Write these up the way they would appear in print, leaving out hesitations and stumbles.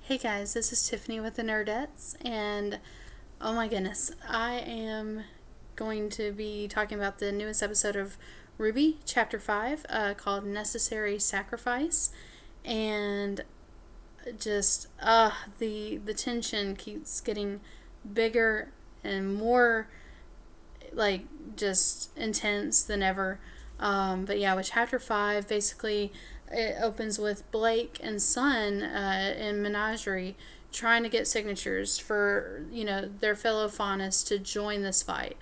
Hey guys, this is Tiffany with the Nerdettes, and oh my goodness, I am going to be talking about the newest episode of RWBY, Chapter 5, called Necessary Sacrifice, and just, the tension keeps getting bigger and more, like, just intense than ever. But yeah, with Chapter 5, basically, it opens with Blake and Sun in Menagerie trying to get signatures for, their fellow faunists to join this fight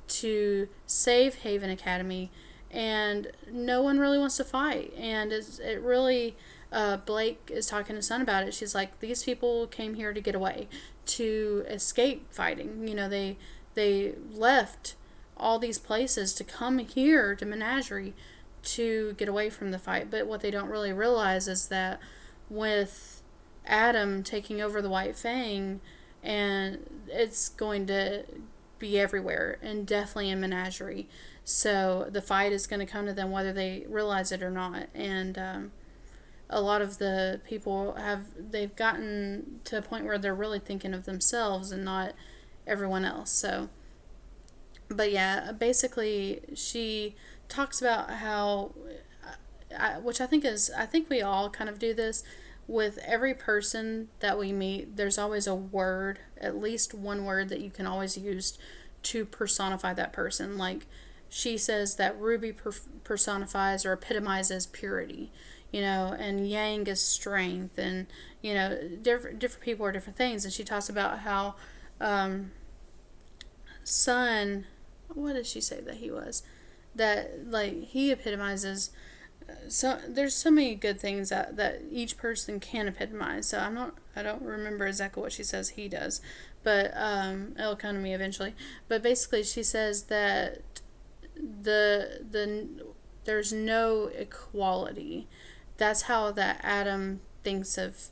to save Haven Academy. And no one really wants to fight. And it really, Blake is talking to Sun about it. She's like, these people came here to get away, to escape fighting. They left all these places to come here to Menagerie to get away from the fight. But what they don't really realize is that with Adam taking over the White Fang, and it's going to be everywhere, and definitely in Menagerie. So the fight is going to come to them whether they realize it or not. And a lot of the people they've gotten to a point where they're really thinking of themselves and not everyone else. So, but yeah, basically she talks about how, which I think we all kind of do this with every person that we meet. There's always a word, at least one word that you can always use to personify that person. Like she says that Ruby personifies or epitomizes purity, and Yang is strength, and different people are different things. And she talks about how Sun, what did she say that he was? That like he epitomizes. So there's so many good things that each person can epitomize. So I don't remember exactly what she says he does, but it'll come to me eventually. But basically, she says that there's no equality. That's how that Adam thinks of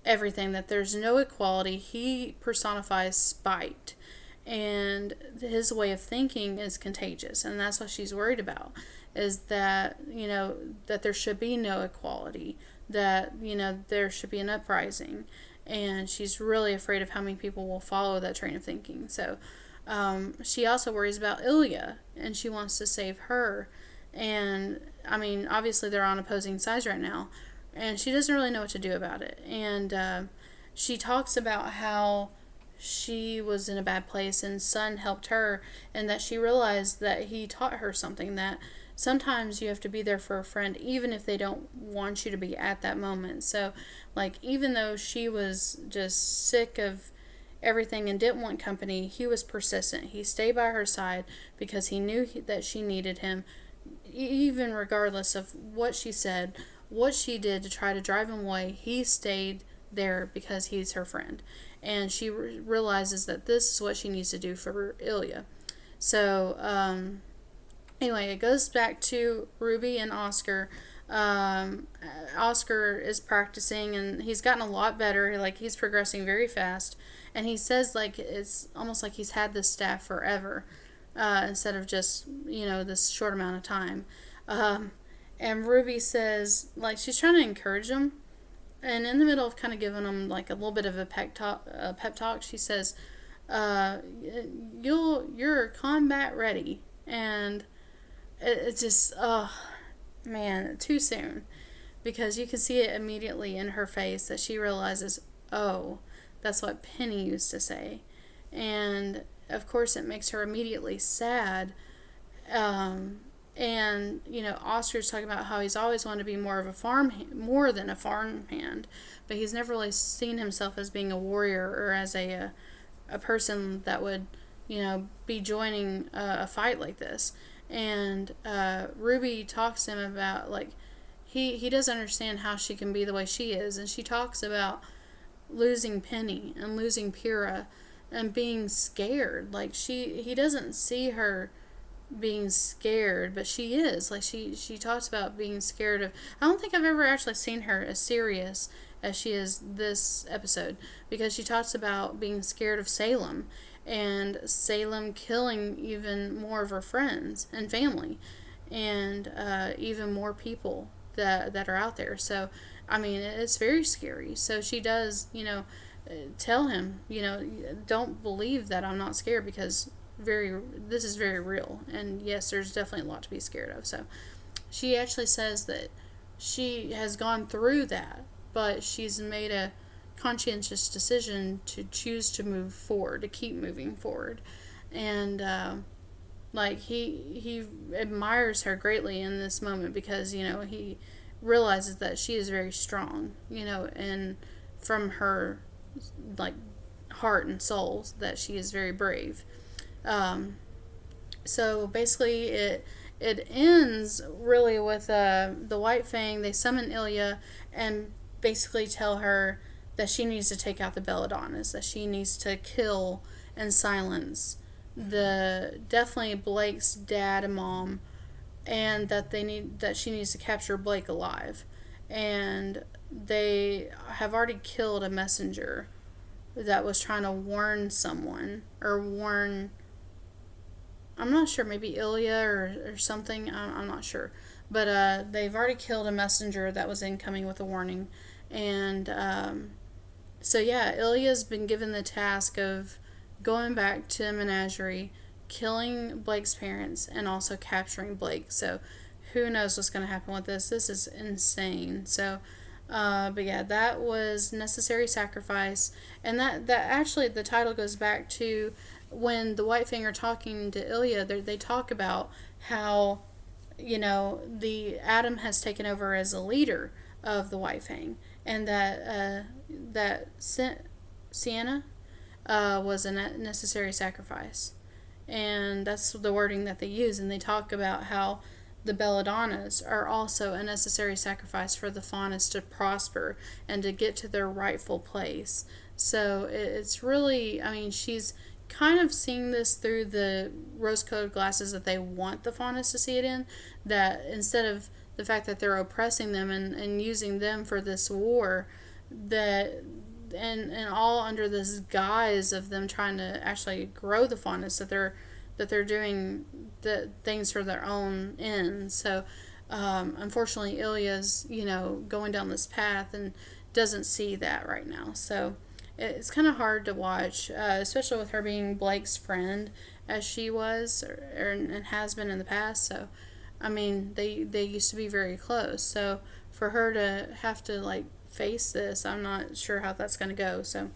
everything. That there's no equality. He personifies spite. And his way of thinking is contagious, and that's what she's worried about, is that that there should be no equality, that there should be an uprising, and she's really afraid of how many people will follow that train of thinking. So she also worries about Ilya, and she wants to save her. And I mean, obviously they're on opposing sides right now, and she doesn't really know what to do about it. And she talks about how she was in a bad place and Sun helped her, and that she realized that he taught her something, that sometimes you have to be there for a friend even if they don't want you to be at that moment. So like, even though she was just sick of everything and didn't want company, he was persistent. He stayed by her side because he knew that she needed him, even regardless of what she said, what she did to try to drive him away. He stayed there because he's her friend, and she realizes that this is what she needs to do for Ilya. So anyway, it goes back to Ruby and Oscar. Oscar is practicing, and he's gotten a lot better. Like, he's progressing very fast, and he says like it's almost like he's had this staff forever, instead of just this short amount of time. And Ruby says, like, she's trying to encourage him. And in the middle of kind of giving him like a little bit of a pep talk, she says, "You're combat ready," and it's just, oh man, too soon, because you can see it immediately in her face that she realizes, oh, that's what Penny used to say, and of course it makes her immediately sad. And Oscar's talking about how he's always wanted to be more than a farmhand, but he's never really seen himself as being a warrior or as a person that would be joining a fight like this. And Ruby talks to him about, like, he doesn't understand how she can be the way she is, and she talks about losing Penny and losing Pyrrha and being scared. Like, he doesn't see her being scared, but she is. Like, she talks about being scared of, I don't think I've ever actually seen her as serious as she is this episode, because she talks about being scared of Salem, and Salem killing even more of her friends and family, and even more people that are out there. So I mean, it's very scary. So she does, tell him, don't believe that I'm not scared, because this is very real. And yes, there's definitely a lot to be scared of. So she actually says that she has gone through that, but she's made a conscientious decision to choose to move forward, to keep moving forward. And like he admires her greatly in this moment, because he realizes that she is very strong, and from her like heart and soul, that she is very brave. So basically it ends really with the White Fang. They summon Ilya and basically tell her that she needs to take out the Belladonnas, that she needs to kill and silence definitely Blake's dad and mom, and that she needs to capture Blake alive. And they have already killed a messenger that was trying to warn someone, or warn, I'm not sure, maybe Ilya or something, I'm not sure. But they've already killed a messenger that was incoming with a warning. And so yeah, Ilya's been given the task of going back to Menagerie, killing Blake's parents, and also capturing Blake. So who knows what's going to happen with this. This is insane. So but yeah, that was Necessary Sacrifice. And that actually, the title goes back to when the White Fang are talking to Ilya. They talk about how, the Adam has taken over as a leader of the White Fang, and that Sienna was a necessary sacrifice. And that's the wording that they use. And they talk about how the Belladonnas are also a necessary sacrifice for the Faunas to prosper and to get to their rightful place. So it's really, I mean, she's kind of seeing this through the rose-colored glasses that they want the Faunas to see it in, that instead of the fact that they're oppressing them and using them for this war, that and all under this guise of them trying to actually grow the Faunas, that they're doing the things for their own ends. So unfortunately, Ilya's going down this path and doesn't see that right now. So it's kind of hard to watch, especially with her being Blake's friend, as she was and has been in the past. So I mean, they used to be very close. So for her to have to face this, I'm not sure how that's going to go. So,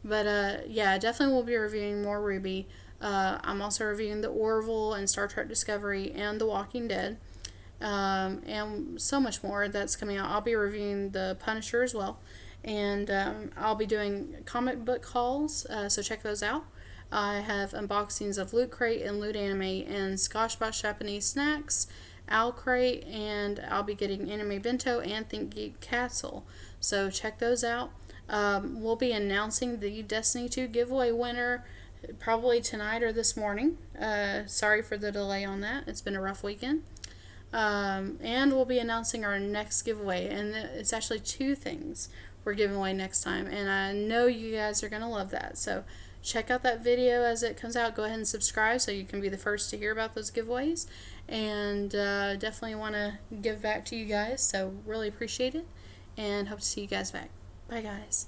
but yeah, definitely we'll be reviewing more RWBY. I'm also reviewing the Orville and Star Trek Discovery and The Walking Dead, and so much more that's coming out. I'll be reviewing The Punisher as well, and I'll be doing comic book hauls, so check those out. I have unboxings of Loot Crate and Loot Anime and Scotchbot Japanese Snacks, Owl Crate, and I'll be getting Anime Bento and Think Geek Castle. So check those out. We'll be announcing the Destiny 2 giveaway winner probably tonight or this morning. Sorry for the delay on that. It's been a rough weekend. And we'll be announcing our next giveaway. And it's actually 2 things we're giving away next time. And I know you guys are going to love that. So check out that video as it comes out. Go ahead and subscribe so you can be the first to hear about those giveaways. And definitely want to give back to you guys. So really appreciate it. And hope to see you guys back. Bye, guys.